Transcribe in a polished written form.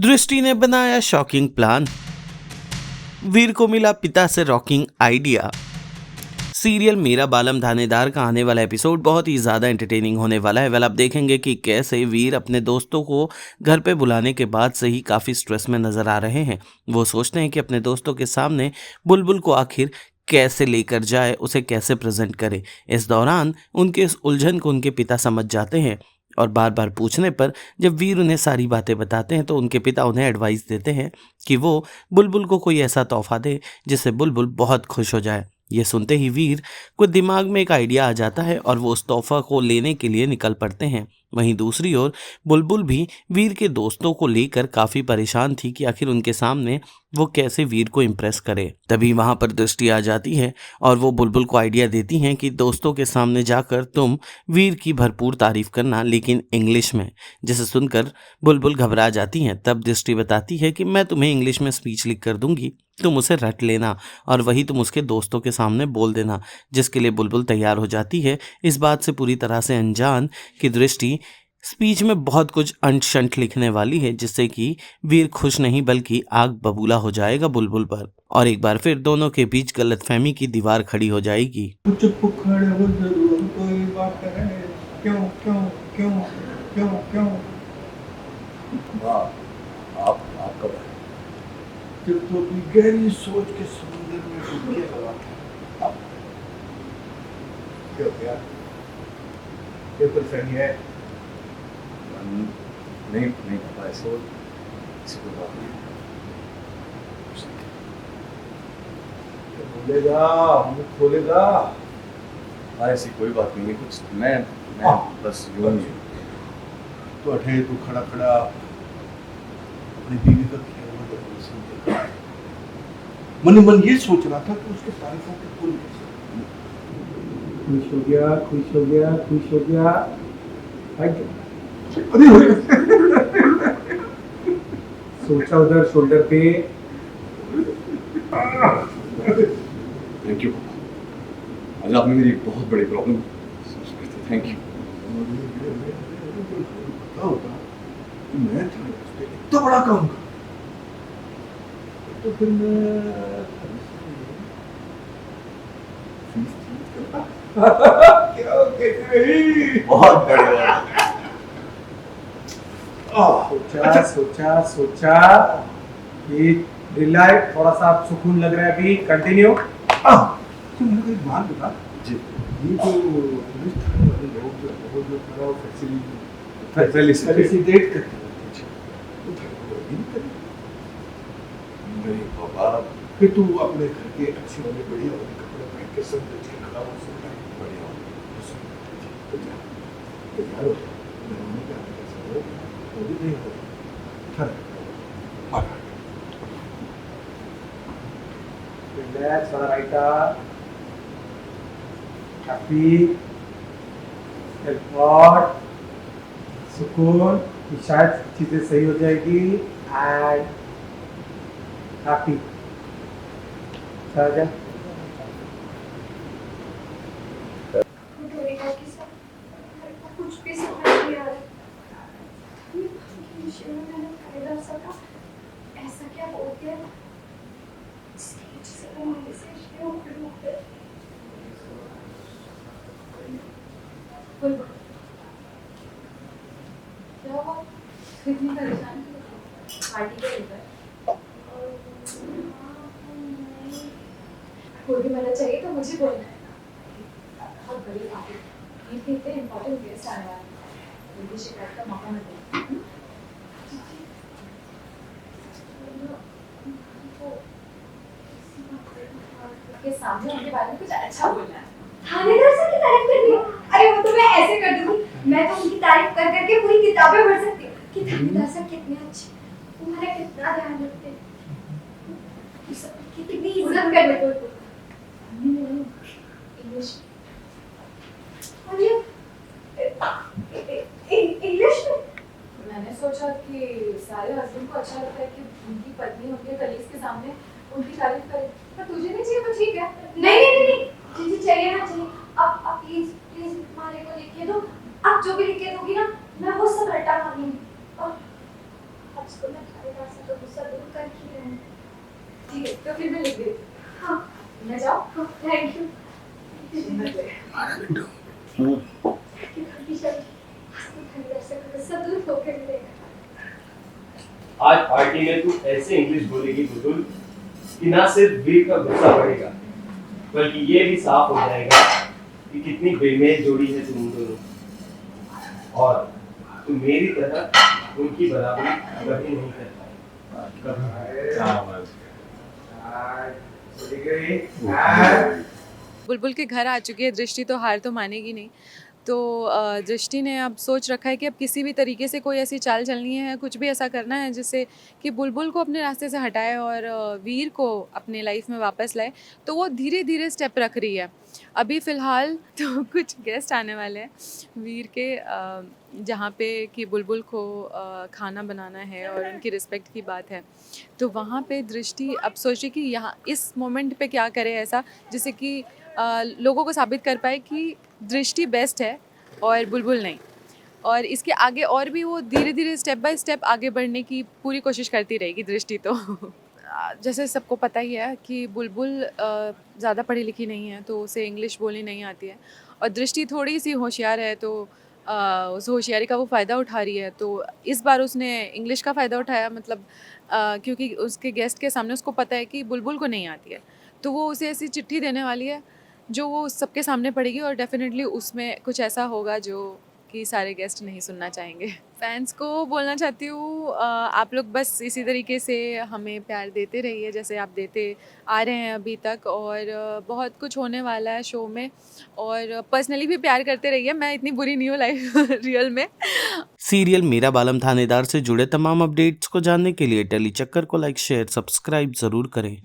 दृष्टि ने बनाया शॉकिंग प्लान। वीर को मिला पिता से रॉकिंग आइडिया। सीरियल मेरा बालम थानेदार का आने वाला एपिसोड बहुत ही ज़्यादा एंटरटेनिंग होने वाला है। वेल, आप देखेंगे कि कैसे वीर अपने दोस्तों को घर पे बुलाने के बाद से ही काफ़ी स्ट्रेस में नज़र आ रहे हैं। वो सोचते हैं कि अपने दोस्तों के सामने बुलबुल को आखिर कैसे लेकर जाए, उसे कैसे प्रेजेंट करे। इस दौरान उनके इस उलझन को उनके पिता समझ जाते हैं और बार बार पूछने पर जब वीर उन्हें सारी बातें बताते हैं तो उनके पिता उन्हें एडवाइस देते हैं कि वो बुलबुल को कोई ऐसा तोहफा दे जिससे बुलबुल बहुत खुश हो जाए। ये सुनते ही वीर को दिमाग में एक आइडिया आ जाता है और वो उस तोहफा को लेने के लिए निकल पड़ते हैं। वहीं दूसरी ओर बुलबुल भी वीर के दोस्तों को लेकर काफ़ी परेशान थी कि आखिर उनके सामने वो कैसे वीर को इम्प्रेस करे। तभी वहाँ पर दृष्टि आ जाती है और वो बुलबुल को आइडिया देती हैं कि दोस्तों के सामने जाकर तुम वीर की भरपूर तारीफ करना, लेकिन इंग्लिश में। जिसे सुनकर बुलबुल घबरा जाती हैं। तब दृष्टि बताती है कि मैं तुम्हें इंग्लिश में स्पीच लिख कर दूंगी, तुम उसे रट लेना और वही तुम उसके दोस्तों के सामने बोल देना। जिसके लिए बुलबुल तैयार हो जाती है, इस बात से पूरी तरह से अनजान कि दृष्टि स्पीच में बहुत कुछ अंट शंट लिखने वाली है जिससे कि वीर खुश नहीं बल्कि आग बबूला हो जाएगा बुलबुल पर और एक बार फिर दोनों के बीच गलतफहमी की दीवार खड़ी हो जाएगी। चुप खड़े हो जरूर कोई बात करे, क्यों क्यों क्यों क्यों क्यों आप कब आए? जब तो अपनी गहरी सोच के समुद्र में डुबकी लगा था। अब क्या हो गया? क्या परेशानी है? नहीं पता, ऐसे कोई बात नहीं। बोलेगा, मुंह खोलेगा। ऐसी कोई बात नहीं है, कुछ मैं बस यूं ही। तो अठे तू खड़ा खड़ा अपनी बीवी का किया हुआ जब सुन के मन ही मन ये सोच रहा था कि उसके तारीफों के पुल कैसे। खुश हो गया खुश हो गया खुश हो गया। अरे सोचा उधर शोल्डर पे। Thank you. आज आपने मेरी बहुत बड़ी प्रॉब्लम। Thank you. मैं इतना बड़ा काम कर तो फिर मैं बहुत बढ़िया। सोचा ये रिलैक्स, थोड़ा सा सुकून लग रहा है अभी। कंटिन्यू। तो मेरे को एक बात बता जी। ये जो पुलिस थाने वाले लोग जो है वो जो थोड़ा फैसिलिटेट करते हैं तो नहीं करे। नहीं बाबा, फिर तू अपने घर के अच्छे वाले बढ़िया वाले कपड़े पहन के सब देख के खड़ा हो सकता है। बढ़िया। तैयार हो जाए का कैसा हो वो भी नहीं हो। रिलैक्स, थोड़ा राइटा, हैप्पी, एफर्ट, सुकून कि शायद चीजें सही हो जाएगी एंड हैप्पी। चल कुछ भी समझ नहीं आ रहा। मैंने फायदा सका ऐसा क्या हो गया? स्टेज से वहां से शुरू करूं। क्या हुआ? कितनी परेशान पार्टी के लेकर कोई भी मदद चाहिए तो मुझे बोलना है। बहुत बड़ी पार्टी, ये इतने इम्पोर्टेंट गेस्ट आने वाले हैं, मुझे शिकायत का मौका मत देना। के सामने उनके बारे में कुछ अच्छा बोलना है। थानेदार सर की तारीफ करनी है? अरे वो तो मैं ऐसे कर दूंगी, मैं तो उनकी तारीफ कर करके पूरी किताबें पढ़ सकती हूँ कि थानेदार सर कितने अच्छे, तुम्हारा कितना ध्यान रखते हैं, कितनी इज्जत करते हो। इंग्लिश इंग्लिश में मैंने सोचा कि सारे हस्बैंड को अच्छा लगता है कि उनकी पत्नी उनके कलीग्स के सामने उनकी तारीफ करे, पर तुझे नहीं चाहिए तो ठीक है। नहीं जी चाहिए ना चाहिए। अब प्लीज मारे को लिखिए दो। अब जो भी लिख के दोगी ना मैं वो सब रट्टा मारूंगी। और अब इसको मैं कि हमेशा धनीदार से गुस्सा दूर होकर मिलेगा। आज पार्टी में तू ऐसे इंग्लिश बोलेगी बुलबुल कि ना सिर्फ वीर का गुस्सा बढ़ेगा बल्कि ये भी साफ हो जाएगा कि कितनी बेमेल जोड़ी है तुम दोनों और तुम मेरी तरह उनकी बराबरी कभी नहीं कर पाए। बुलबुल के घर आ चुकी है दृष्टि, तो हार तो मानेगी नहीं। तो दृष्टि ने अब सोच रखा है कि अब किसी भी तरीके से कोई ऐसी चाल चलनी है, कुछ भी ऐसा करना है जिससे कि बुलबुल को अपने रास्ते से हटाए और वीर को अपने लाइफ में वापस लाए। तो वो धीरे धीरे स्टेप रख रही है। अभी फ़िलहाल तो कुछ गेस्ट आने वाले हैं वीर के, जहाँ पे कि बुलबुल को खाना बनाना है और उनकी रिस्पेक्ट की बात है। तो वहाँ पे दृष्टि अब सोच रही कि यहाँ इस मोमेंट पे क्या करे ऐसा जिससे कि लोगों को साबित कर पाए कि दृष्टि बेस्ट है और बुलबुल नहीं। और इसके आगे और भी वो धीरे धीरे स्टेप बाय स्टेप आगे बढ़ने की पूरी कोशिश करती रहेगी दृष्टि तो। जैसे सबको पता ही है कि बुलबुल ज़्यादा पढ़ी लिखी नहीं है, तो उसे इंग्लिश बोलनी नहीं आती है और दृष्टि थोड़ी सी होशियार है, तो उस होशियारी का वो फ़ायदा उठा रही है। तो इस बार उसने इंग्लिश का फ़ायदा उठाया, मतलब क्योंकि उसके गेस्ट के सामने उसको पता है कि बुलबुल को नहीं आती है, तो वो उसे ऐसी चिट्ठी देने वाली है जो वो सबके सामने पढ़ेगी और डेफिनेटली उसमें कुछ ऐसा होगा जो कि सारे गेस्ट नहीं सुनना चाहेंगे। फैंस को बोलना चाहती हूँ, आप लोग बस इसी तरीके से हमें प्यार देते रहिए जैसे आप देते आ रहे हैं अभी तक, और बहुत कुछ होने वाला है शो में, और पर्सनली भी प्यार करते रहिए। मैं इतनी बुरी नहीं हूँ लाइफ रियल में। सीरियल मेरा बालम थानेदार से जुड़े तमाम अपडेट्स को जानने के लिए टेली चक्कर को लाइक शेयर सब्सक्राइब जरूर करें।